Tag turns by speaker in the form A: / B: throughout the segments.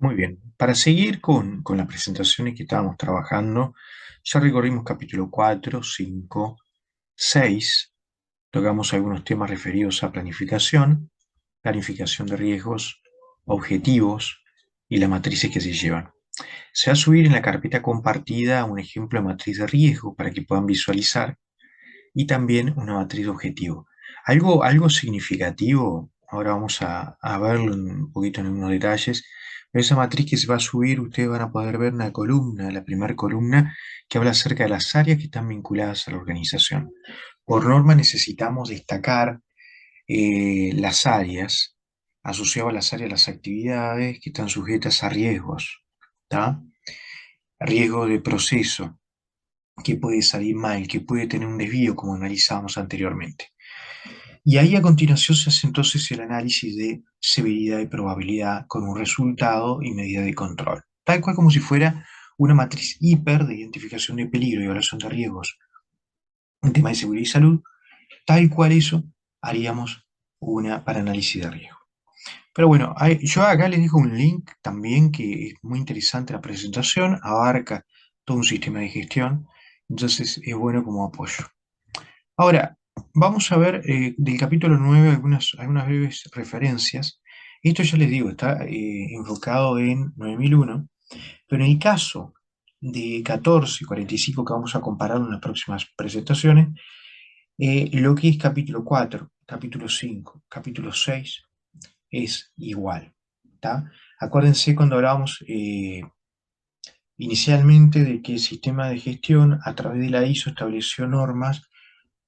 A: Muy bien, para seguir con las presentaciones que estábamos trabajando, ya recorrimos capítulo 4, 5, 6, tocamos algunos temas referidos a planificación, planificación de riesgos, objetivos y las matrices que se llevan. Se va a subir en la carpeta compartida un ejemplo de matriz de riesgo para que puedan visualizar y también una matriz de objetivo. Algo significativo, ahora vamos a verlo un poquito en unos detalles, pero esa matriz que se va a subir, ustedes van a poder ver una columna, la primera columna, que habla acerca de las áreas que están vinculadas a la organización. Por norma necesitamos destacar las áreas, asociadas a las áreas, las actividades que están sujetas a riesgos, ¿tá? Riesgo de proceso, que puede salir mal, que puede tener un desvío, como analizábamos anteriormente. Y ahí a continuación se hace entonces el análisis de severidad y probabilidad con un resultado y medida de control. Tal cual como si fuera una matriz hiper de identificación de peligro y evaluación de riesgos, un tema de seguridad y salud, tal cual eso haríamos una para análisis de riesgo. Pero bueno, yo acá les dejo un link también que es muy interesante la presentación, abarca todo un sistema de gestión, entonces es bueno como apoyo. Ahora, vamos a ver del capítulo 9 algunas breves referencias. Esto ya les digo, está enfocado en 9001, pero en el caso de 14 y 45 que vamos a comparar en las próximas presentaciones, lo que es capítulo 4, capítulo 5, capítulo 6 es igual. ¿Tá? Acuérdense cuando hablábamos inicialmente de que el sistema de gestión a través de la ISO estableció normas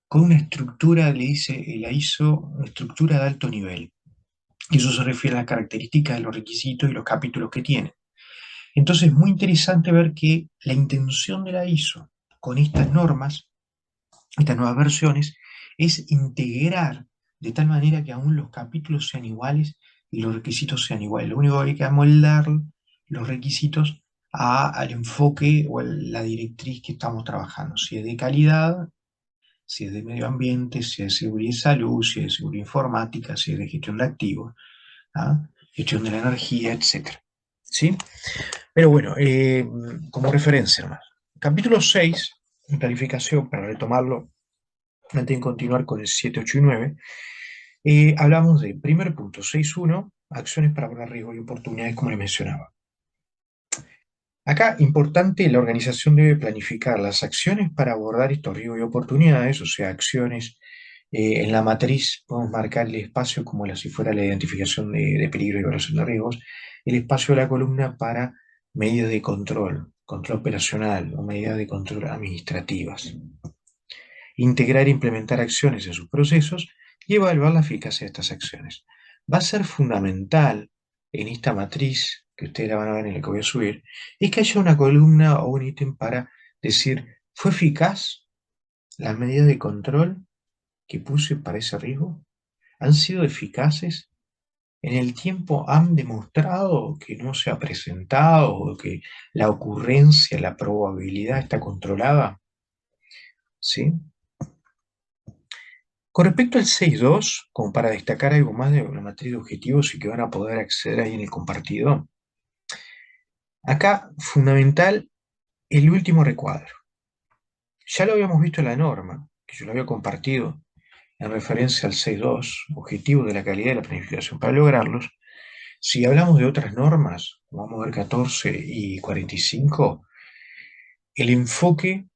A: con una estructura, le dice la ISO, una estructura de alto nivel. Y eso se refiere a las características de los requisitos y los capítulos que tiene. Entonces es muy interesante ver que la intención de la ISO con estas normas, estas nuevas versiones, es integrar de tal manera que aún los capítulos sean iguales y los requisitos sean iguales. Lo único que hay que amoldar los requisitos al enfoque o a la directriz que estamos trabajando, si es de calidad, si es de medio ambiente, si es de seguridad y salud, si es de seguridad informática, si es de gestión de activos, ¿ah? Gestión de la energía, etcétera. ¿Sí? Pero bueno, como referencia nomás. Capítulo 6, en planificación, para retomarlo, antes de continuar con el 7, 8 y 9, hablamos de, primer punto, 6.1, acciones para abordar riesgos y oportunidades, como le mencionaba. Acá, importante, la organización debe planificar las acciones para abordar estos riesgos y oportunidades, o sea, acciones en la matriz, podemos marcar el espacio como si fuera la identificación de peligro y evaluación de riesgos, el espacio de la columna para medidas de control, control operacional o medidas de control administrativas. Integrar e implementar acciones en sus procesos y evaluar la eficacia de estas acciones. Va a ser fundamental en esta matriz, que ustedes la van a ver en la que voy a subir, es que haya una columna o un ítem para decir, ¿fue eficaz las medidas de control que puse para ese riesgo? ¿Han sido eficaces? ¿En el tiempo han demostrado que no se ha presentado o que la ocurrencia, la probabilidad está controlada? ¿Sí? Con respecto al 6.2, como para destacar algo más de la matriz de objetivos y que van a poder acceder ahí en el compartido, acá fundamental el último recuadro. Ya lo habíamos visto en la norma, que yo lo había compartido en referencia al 6.2, objetivos de la calidad de la planificación para lograrlos. Si hablamos de otras normas, como vamos a ver 14 y 45, el enfoque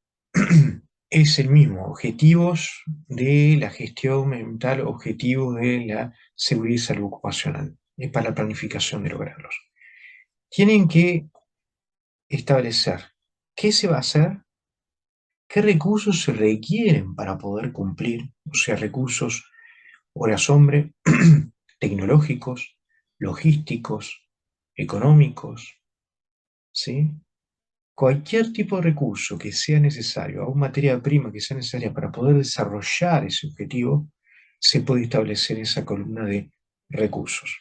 A: es el mismo, objetivos de la gestión mental, objetivos de la seguridad y salud ocupacional, es para la planificación de lograrlos. Tienen que establecer qué se va a hacer, qué recursos se requieren para poder cumplir, o sea, recursos, horas hombre, tecnológicos, logísticos, económicos, ¿sí? Cualquier tipo de recurso que sea necesario, o materia prima que sea necesaria para poder desarrollar ese objetivo, se puede establecer esa columna de recursos.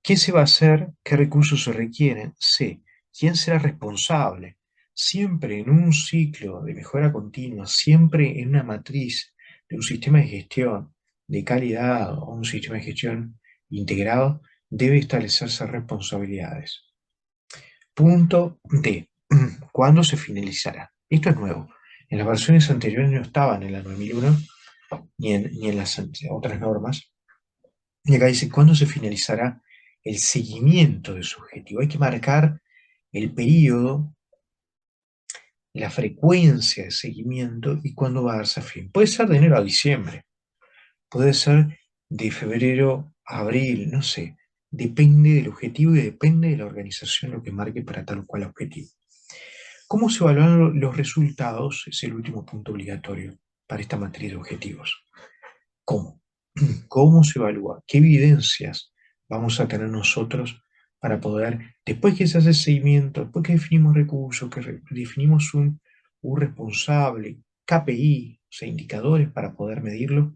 A: ¿Qué se va a hacer? ¿Qué recursos se requieren? C. ¿Quién será responsable? Siempre en un ciclo de mejora continua, siempre en una matriz de un sistema de gestión de calidad o un sistema de gestión integrado, debe establecerse responsabilidades. Punto D. ¿Cuándo se finalizará? Esto es nuevo. En las versiones anteriores no estaban en la 9001 ni en las otras normas. Y acá dice, ¿cuándo se finalizará el seguimiento de su objetivo? Hay que marcar el periodo, la frecuencia de seguimiento y cuándo va a darse a fin. Puede ser de enero a diciembre, puede ser de febrero a abril, no sé. Depende del objetivo y depende de la organización lo que marque para tal o cual objetivo. ¿Cómo se evalúan los resultados? Es el último punto obligatorio para esta materia de objetivos. ¿Cómo? ¿Cómo se evalúa? ¿Qué evidencias vamos a tener nosotros para poder, después que se hace el seguimiento, después que definimos recursos, que definimos un responsable, KPI, o sea, indicadores para poder medirlo,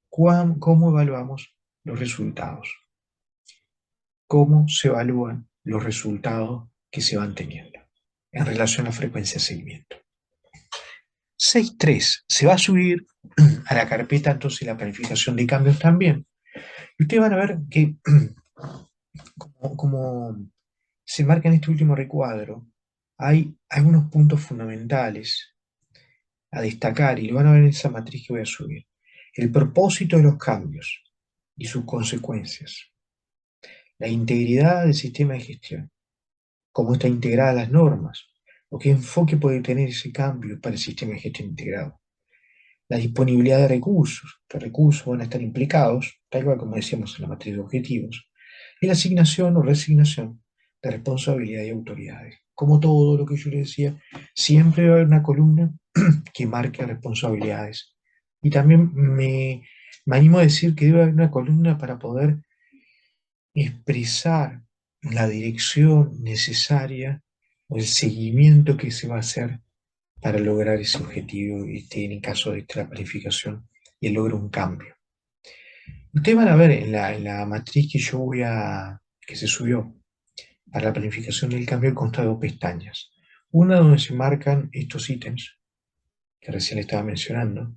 A: cómo evaluamos los resultados? ¿Cómo se evalúan los resultados que se van teniendo en relación a la frecuencia de seguimiento? 6.3 se va a subir a la carpeta entonces la planificación de cambios también. Y ustedes van a ver que como se marca en este último recuadro, hay algunos puntos fundamentales a destacar y lo van a ver en esa matriz que voy a subir. El propósito de los cambios y sus consecuencias. La integridad del sistema de gestión. Cómo está integrada las normas. O qué enfoque puede tener ese cambio para el sistema de gestión integrado. La disponibilidad de recursos. ¿Qué recursos van a estar implicados? Tal cual como decíamos en la matriz de objetivos. Y la asignación o resignación de responsabilidad y autoridades. Como todo lo que yo les decía, siempre va a haber una columna que marque responsabilidades. Y también me animo a decir que debe haber una columna para poder expresar la dirección necesaria o el seguimiento que se va a hacer para lograr ese objetivo, en el caso de la planificación y el logro de un cambio. Ustedes van a ver en la matriz que se subió para la planificación del cambio, consta de dos pestañas. Una donde se marcan estos ítems que recién estaba mencionando,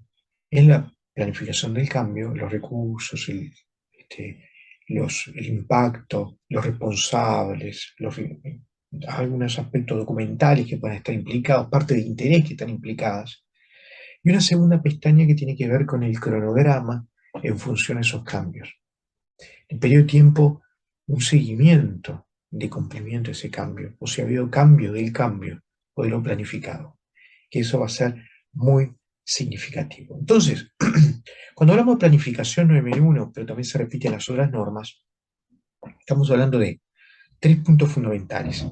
A: en la planificación del cambio, los recursos, el impacto, los responsables, algunos aspectos documentales que pueden estar implicados, partes de interés que están implicadas, y una segunda pestaña que tiene que ver con el cronograma en función a esos cambios. El periodo de tiempo, un seguimiento de cumplimiento de ese cambio, o si ha habido cambio del cambio o de lo planificado, que eso va a ser muy significativo. Entonces, cuando hablamos de planificación 9.1, pero también se repite en las otras normas, estamos hablando de 3 puntos fundamentales.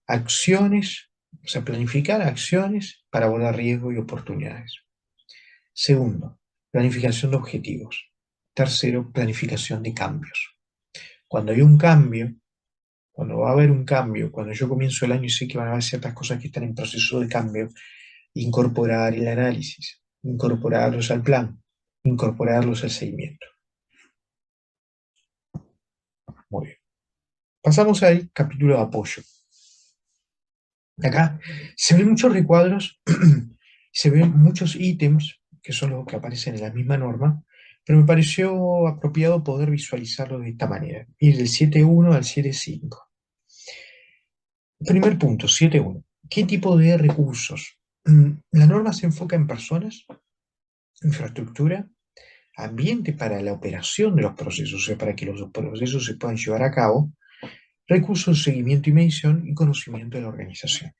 A: Acciones, o sea, planificar acciones para abordar riesgos y oportunidades. Segundo, planificación de objetivos. Tercero, planificación de cambios. Cuando hay un cambio, cuando va a haber un cambio, cuando yo comienzo el año y sé que van a haber ciertas cosas que están en proceso de cambio, incorporar el análisis, incorporarlos al plan, incorporarlos al seguimiento. Muy bien. Pasamos al capítulo de apoyo. Acá se ven muchos recuadros, se ven muchos ítems, que son los que aparecen en la misma norma, pero me pareció apropiado poder visualizarlo de esta manera, ir del 7.1 al 7.5. Primer punto, 7.1. ¿Qué tipo de recursos? La norma se enfoca en personas, infraestructura, ambiente para la operación de los procesos, o sea, para que los procesos se puedan llevar a cabo, recursos de seguimiento y medición y conocimiento de la organización.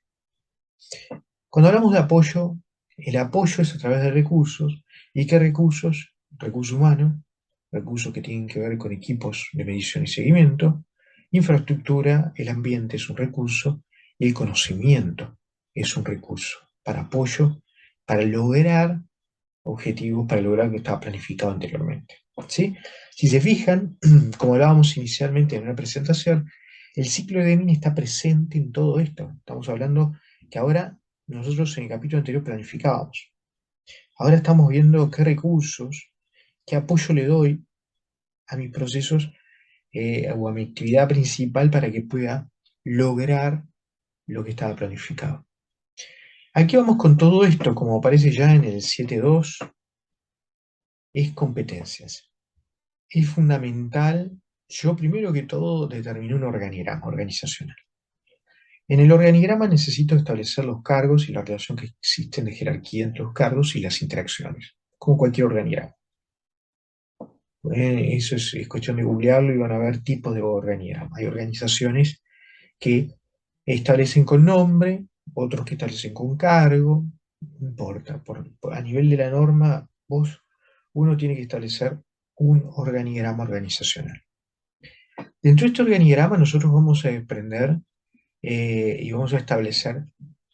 A: Cuando hablamos de apoyo, el apoyo es a través de recursos. ¿Y qué recursos? Recursos humanos, recursos que tienen que ver con equipos de medición y seguimiento, infraestructura, el ambiente es un recurso y el conocimiento es un recurso para apoyo, para lograr objetivos, para lograr lo que estaba planificado anteriormente. ¿Sí? Si se fijan, como hablábamos inicialmente en una presentación, el ciclo de Deming está presente en todo esto. Estamos hablando que ahora nosotros en el capítulo anterior planificábamos. Ahora estamos viendo qué recursos, qué apoyo le doy a mis procesos o a mi actividad principal para que pueda lograr lo que estaba planificado. Aquí vamos con todo esto, como aparece ya en el 7.2, es competencias. Es fundamental yo primero que todo determiné un organigrama organizacional. En el organigrama necesito establecer los cargos y la relación que existen de jerarquía entre los cargos y las interacciones, como cualquier organigrama. Eso es cuestión de googlearlo y van a ver tipos de organigrama. Hay organizaciones que establecen con nombre, otros que establecen con cargo, no importa. A nivel de la norma, uno tiene que establecer un organigrama organizacional. Dentro de este organigrama nosotros vamos a desprender y vamos a establecer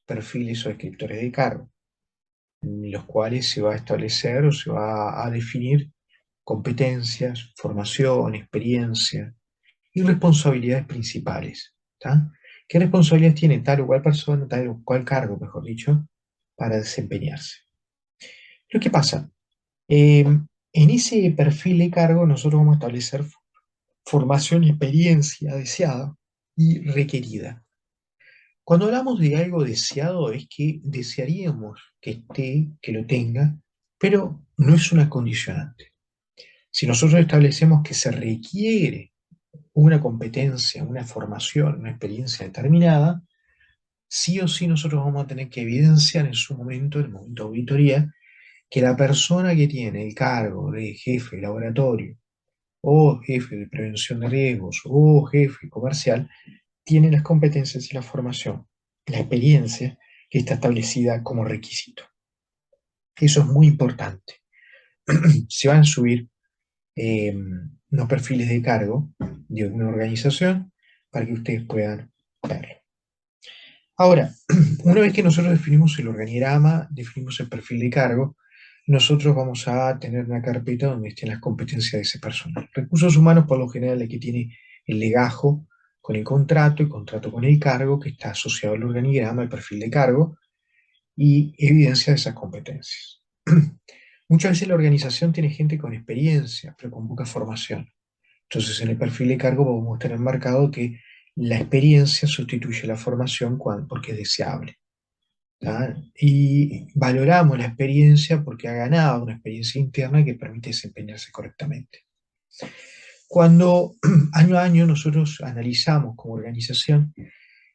A: perfiles o descriptores de cargo, en los cuales se va a establecer o se va a definir competencias, formación, experiencia y responsabilidades principales. ¿Tá? ¿Qué responsabilidades tiene tal o cual persona, tal o cual cargo, mejor dicho, para desempeñarse? Lo que pasa, en ese perfil de cargo nosotros vamos a establecer formación y experiencia deseada y requerida. Cuando hablamos de algo deseado es que desearíamos que esté, que lo tenga, pero no es una condicionante. Si nosotros establecemos que se requiere una competencia, una formación, una experiencia determinada, sí o sí nosotros vamos a tener que evidenciar en su momento, en el momento de auditoría, que la persona que tiene el cargo de jefe de laboratorio o jefe de prevención de riesgos o jefe comercial tiene las competencias y la formación, la experiencia que está establecida como requisito. Eso es muy importante. Se van a subir unos perfiles de cargo de una organización para que ustedes puedan verlo. Ahora, una vez que nosotros definimos el organigrama, definimos el perfil de cargo, nosotros vamos a tener una carpeta donde estén las competencias de ese personal. Recursos humanos, por lo general, es que tiene el legajo con el contrato con el cargo, que está asociado al organigrama, el perfil de cargo, y evidencia de esas competencias. Muchas veces la organización tiene gente con experiencia, pero con poca formación. Entonces, en el perfil de cargo podemos tener marcado que la experiencia sustituye la formación porque es deseable. ¿Tá? Y valoramos la experiencia porque ha ganado una experiencia interna que permite desempeñarse correctamente. Cuando año a año nosotros analizamos como organización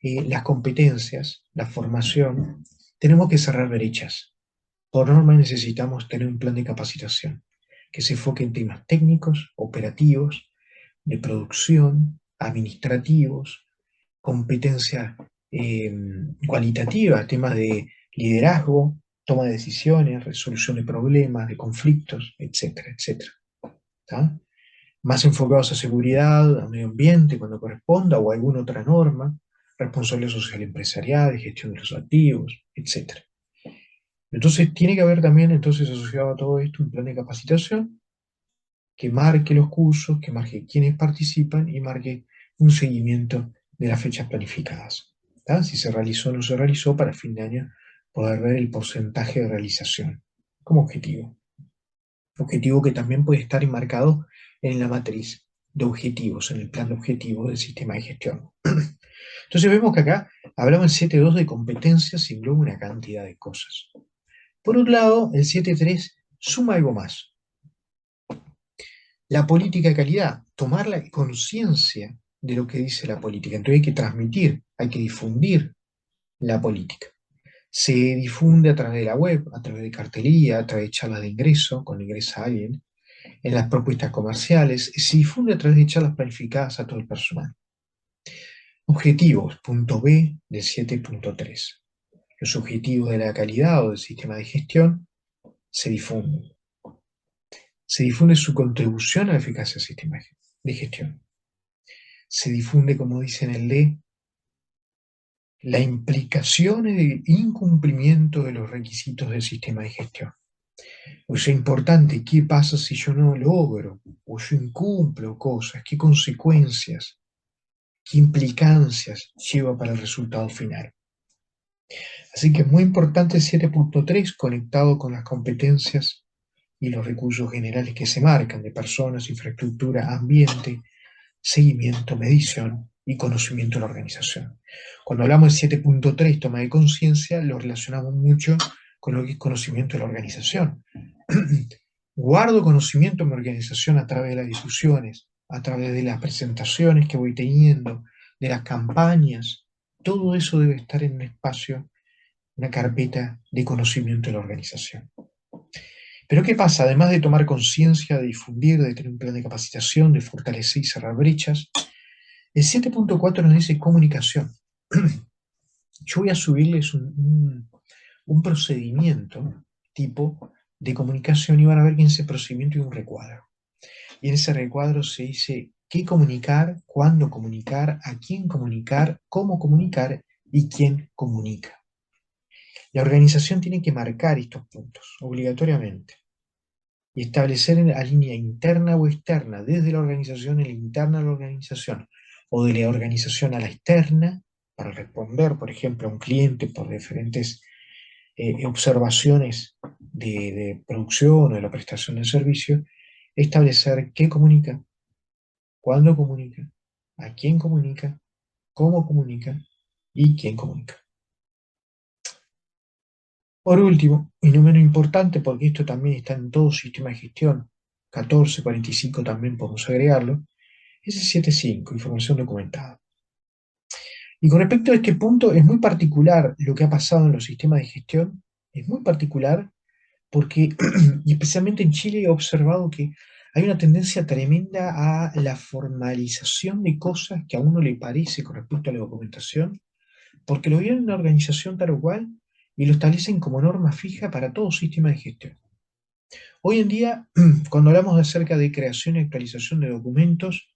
A: las competencias, la formación, tenemos que cerrar brechas. Por norma necesitamos tener un plan de capacitación que se enfoque en temas técnicos, operativos, de producción, administrativos, competencia cualitativa, temas de liderazgo, toma de decisiones, resolución de problemas, de conflictos, etcétera, etcétera. ¿Tá? Más enfocados a seguridad, a medio ambiente cuando corresponda o a alguna otra norma, responsabilidad social empresarial, gestión de los activos, etcétera. Entonces tiene que haber también entonces asociado a todo esto un plan de capacitación que marque los cursos, que marque quiénes participan y marque un seguimiento de las fechas planificadas. ¿Tá? Si se realizó o no se realizó, para fin de año poder ver el porcentaje de realización como objetivo. Objetivo que también puede estar enmarcado en la matriz de objetivos, en el plan de objetivos del sistema de gestión. Entonces vemos que acá hablamos en 7.2 de competencias y engloba una cantidad de cosas. Por otro lado, el 7.3 suma algo más. La política de calidad, tomar la conciencia de lo que dice la política. Entonces hay que transmitir, hay que difundir la política. Se difunde a través de la web, a través de cartelía, a través de charlas de ingreso, cuando ingresa alguien, en las propuestas comerciales, se difunde a través de charlas planificadas a todo el personal. Objetivos, punto B del 7.3. Los objetivos de la calidad o del sistema de gestión se difunden. Se difunde su contribución a la eficacia del sistema de gestión. Se difunde, como dice en el D, la implicación del incumplimiento de los requisitos del sistema de gestión. O sea, importante, ¿qué pasa si yo no logro o yo incumplo cosas? ¿Qué consecuencias, qué implicancias lleva para el resultado final? Así que es muy importante el 7.3 conectado con las competencias y los recursos generales que se marcan de personas, infraestructura, ambiente, seguimiento, medición y conocimiento de la organización. Cuando hablamos de 7.3, toma de conciencia, lo relacionamos mucho con lo que es conocimiento de la organización. Guardo conocimiento de mi organización a través de las discusiones, a través de las presentaciones que voy teniendo, de las campañas. Todo eso debe estar en un espacio, una carpeta de conocimiento de la organización. Pero ¿qué pasa? Además de tomar conciencia, de difundir, de tener un plan de capacitación, de fortalecer y cerrar brechas, el 7.4 nos dice comunicación. Yo voy a subirles un procedimiento tipo de comunicación y van a ver que en ese procedimiento hay un recuadro. Y en ese recuadro se dice qué comunicar, cuándo comunicar, a quién comunicar, cómo comunicar y quién comunica. La organización tiene que marcar estos puntos obligatoriamente y establecer en la línea interna o externa, desde la organización, en la interna de la organización, o de la organización a la externa, para responder, por ejemplo, a un cliente por diferentes observaciones de producción o de la prestación de servicio, establecer qué comunica, cuándo comunica, a quién comunica, cómo comunica y quién comunica. Por último, y no menos importante, porque esto también está en todo sistema de gestión, 1445 también podemos agregarlo, es el 7.5, información documentada. Y con respecto a este punto, es muy particular lo que ha pasado en los sistemas de gestión, es muy particular porque, y especialmente en Chile, he observado que hay una tendencia tremenda a la formalización de cosas que a uno le parece con respecto a la documentación, porque lo vienen en una organización tal o cual y lo establecen como norma fija para todo sistema de gestión. Hoy en día, cuando hablamos acerca de creación y actualización de documentos,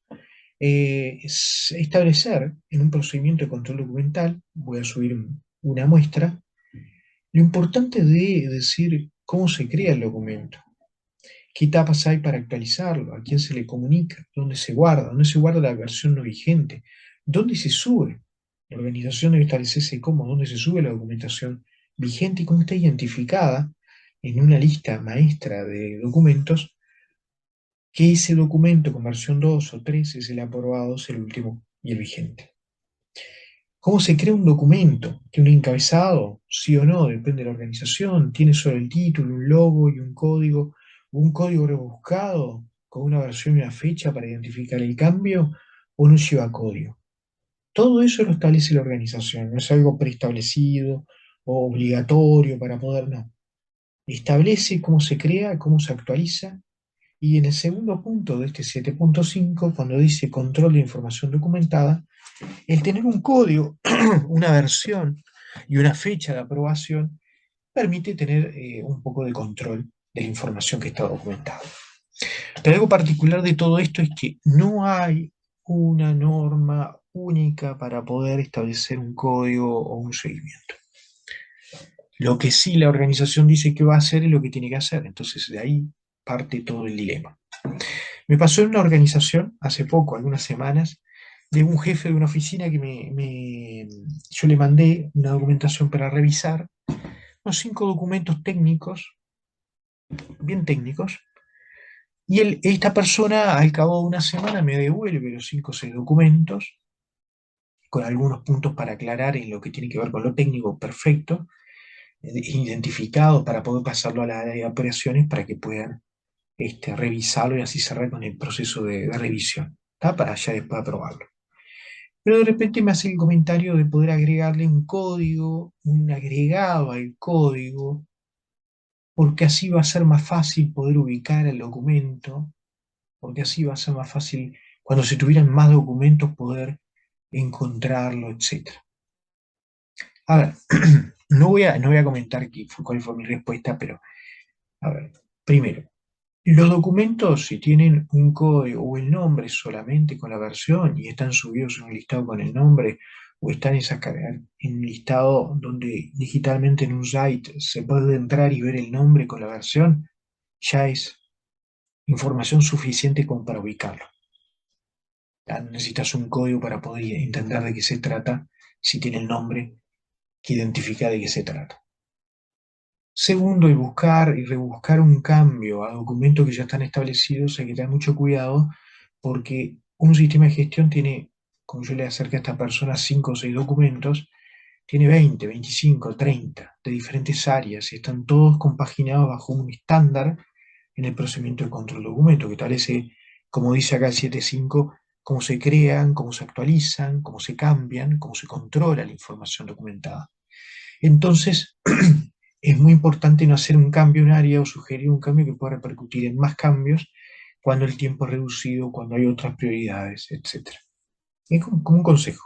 A: es establecer en un procedimiento de control documental, voy a subir una muestra, lo importante de decir cómo se crea el documento, qué etapas hay para actualizarlo, a quién se le comunica, dónde se guarda la versión no vigente, dónde se sube. La organización debe establecerse cómo, dónde se sube la documentación vigente y cómo está identificada en una lista maestra de documentos, que ese documento con versión 2 o 3 es el aprobado, es el último y el vigente. ¿Cómo se crea un documento? ¿Tiene un encabezado? Sí o no, depende de la organización. ¿Tiene solo el título, un logo y un código? ¿Un código rebuscado con una versión y una fecha para identificar el cambio? ¿O no lleva código? Todo eso lo establece la organización, no es algo preestablecido o obligatorio para poder, no. Establece cómo se crea, cómo se actualiza. Y en el segundo punto de este 7.5, cuando dice control de información documentada, el tener un código, una versión y una fecha de aprobación permite tener un poco de control de la información que está documentada. Pero algo particular de todo esto es que no hay una norma única para poder establecer un código o un seguimiento. Lo que sí la organización dice que va a hacer es lo que tiene que hacer. Entonces de ahí parte todo el dilema. Me pasó en una organización hace poco, algunas semanas, de un jefe de una oficina que yo le mandé una documentación para revisar, unos 5 documentos técnicos, bien técnicos, y esta persona al cabo de una semana me devuelve los 5 o 6 documentos, con algunos puntos para aclarar en lo que tiene que ver con lo técnico, perfecto, identificado para poder pasarlo a la área de operaciones para que puedan revisarlo y así cerrar con el proceso de revisión, ¿tá? Para ya después aprobarlo. Pero de repente me hace el comentario de poder agregarle un código, un agregado al código, porque así va a ser más fácil poder ubicar el documento, porque así va a ser más fácil cuando se tuvieran más documentos poder encontrarlo, etc. A ver, no voy a comentar cuál fue mi respuesta, pero a ver, primero, los documentos, si tienen un código o el nombre solamente con la versión y están subidos en un listado con el nombre o están en un listado donde digitalmente en un site se puede entrar y ver el nombre con la versión, ya es información suficiente como para ubicarlo. Ya no necesitas un código para poder entender de qué se trata si tiene el nombre que identifica de qué se trata. Segundo, el buscar y rebuscar un cambio a documentos que ya están establecidos hay que tener mucho cuidado porque un sistema de gestión tiene, como yo le acerqué a esta persona, 5 o 6 documentos, tiene 20, 25, 30 de diferentes áreas y están todos compaginados bajo un estándar en el procedimiento de control de documento que establece como dice acá el 7.5, cómo se crean, cómo se actualizan, cómo se cambian, cómo se controla la información documentada. Entonces, es muy importante no hacer un cambio en un área o sugerir un cambio que pueda repercutir en más cambios cuando el tiempo es reducido, cuando hay otras prioridades, etc. Es como un consejo.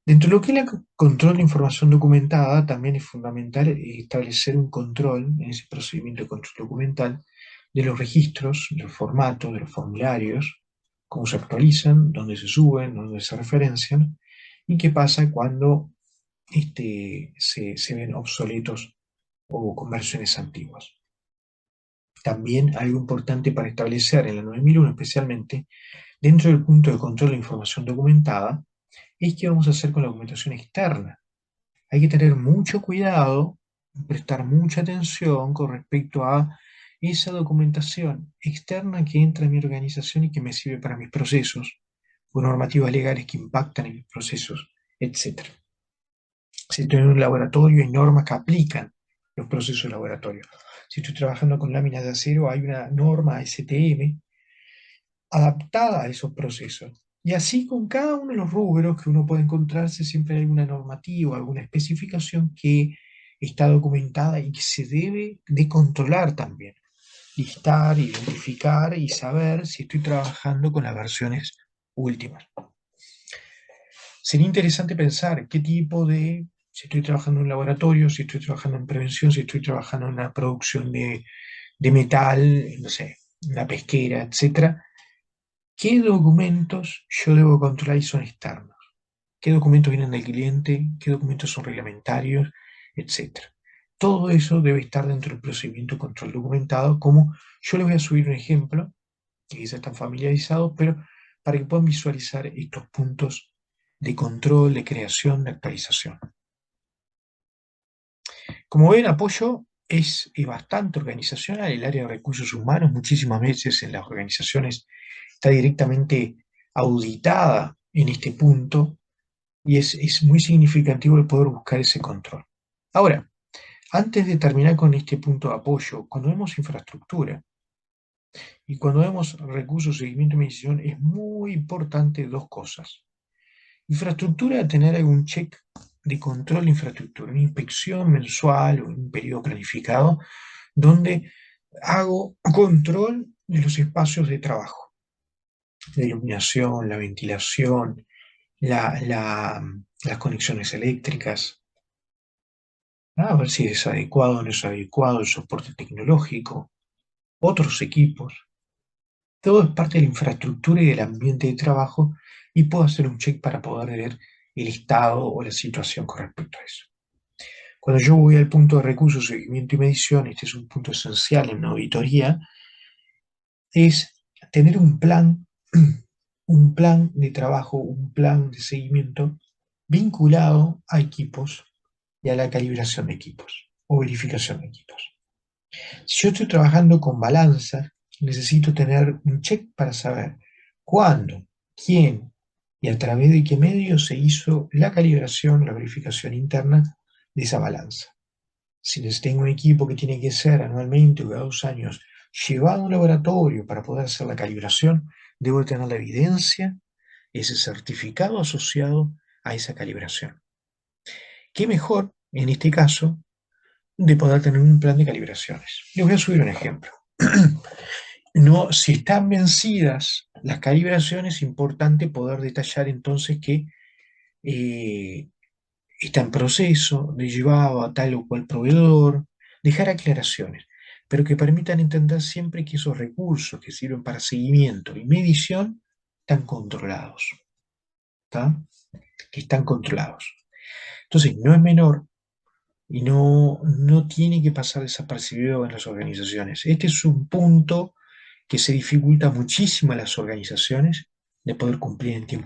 A: Dentro de lo que es el control de información documentada, también es fundamental establecer un control en ese procedimiento de control documental de los registros, de los formatos, de los formularios, cómo se actualizan, dónde se suben, dónde se referencian, y qué pasa cuando se ven obsoletos o con versiones antiguas. También algo importante para establecer en la 9001 especialmente, dentro del punto de control de información documentada, es qué vamos a hacer con la documentación externa. Hay que tener mucho cuidado, prestar mucha atención con respecto a esa documentación externa que entra en mi organización y que me sirve para mis procesos, o normativas legales que impactan en mis procesos, etc. Si estoy en un laboratorio, hay normas que aplican los procesos de laboratorio. Si estoy trabajando con láminas de acero, hay una norma STM adaptada a esos procesos. Y así con cada uno de los rubros que uno puede encontrarse, siempre hay alguna normativa, alguna especificación que está documentada y que se debe de controlar también. Listar, identificar y saber si estoy trabajando con las versiones últimas. Sería interesante pensar qué tipo de, si estoy trabajando en un laboratorio, si estoy trabajando en prevención, si estoy trabajando en una producción de metal, no sé, una pesquera, etcétera, qué documentos yo debo controlar y son externos, qué documentos vienen del cliente, qué documentos son reglamentarios, etcétera. Todo eso debe estar dentro del procedimiento de control documentado, como yo les voy a subir un ejemplo, que quizás están familiarizados, pero para que puedan visualizar estos puntos de control, de creación, de actualización. Como ven, apoyo es bastante organizacional, el área de recursos humanos muchísimas veces en las organizaciones está directamente auditada en este punto y es muy significativo el poder buscar ese control. Ahora, antes de terminar con este punto de apoyo, cuando vemos infraestructura y cuando vemos recursos, seguimiento y medición, es muy importante dos cosas. Infraestructura, tener algún check de control de infraestructura, una inspección mensual o en un periodo planificado, donde hago control de los espacios de trabajo, la iluminación, la ventilación, las conexiones eléctricas, a ver si es adecuado o no es adecuado, el soporte tecnológico, otros equipos. Todo es parte de la infraestructura y del ambiente de trabajo y puedo hacer un check para poder ver el estado o la situación con respecto a eso. Cuando yo voy al punto de recursos, seguimiento y medición, este es un punto esencial en una auditoría, es tener un plan de trabajo, un plan de seguimiento vinculado a equipos y a la calibración de equipos o verificación de equipos. Si yo estoy trabajando con balanzas, necesito tener un check para saber cuándo, quién y a través de qué medio se hizo la calibración, la verificación interna de esa balanza. Si tengo un equipo que tiene que ser anualmente o cada 2 años llevado a un laboratorio para poder hacer la calibración, debo tener la evidencia, ese certificado asociado a esa calibración. ¿Qué mejor, en este caso, de poder tener un plan de calibraciones? Les voy a subir un ejemplo. No, si están vencidas las calibraciones, es importante poder detallar entonces que está en proceso de llevado a tal o cual proveedor, dejar aclaraciones, pero que permitan entender siempre que esos recursos que sirven para seguimiento y medición están controlados, ¿tá? Que están controlados. Entonces, no es menor y no tiene que pasar desapercibido en las organizaciones. Este es un punto que se dificulta muchísimo a las organizaciones de poder cumplir en tiempo.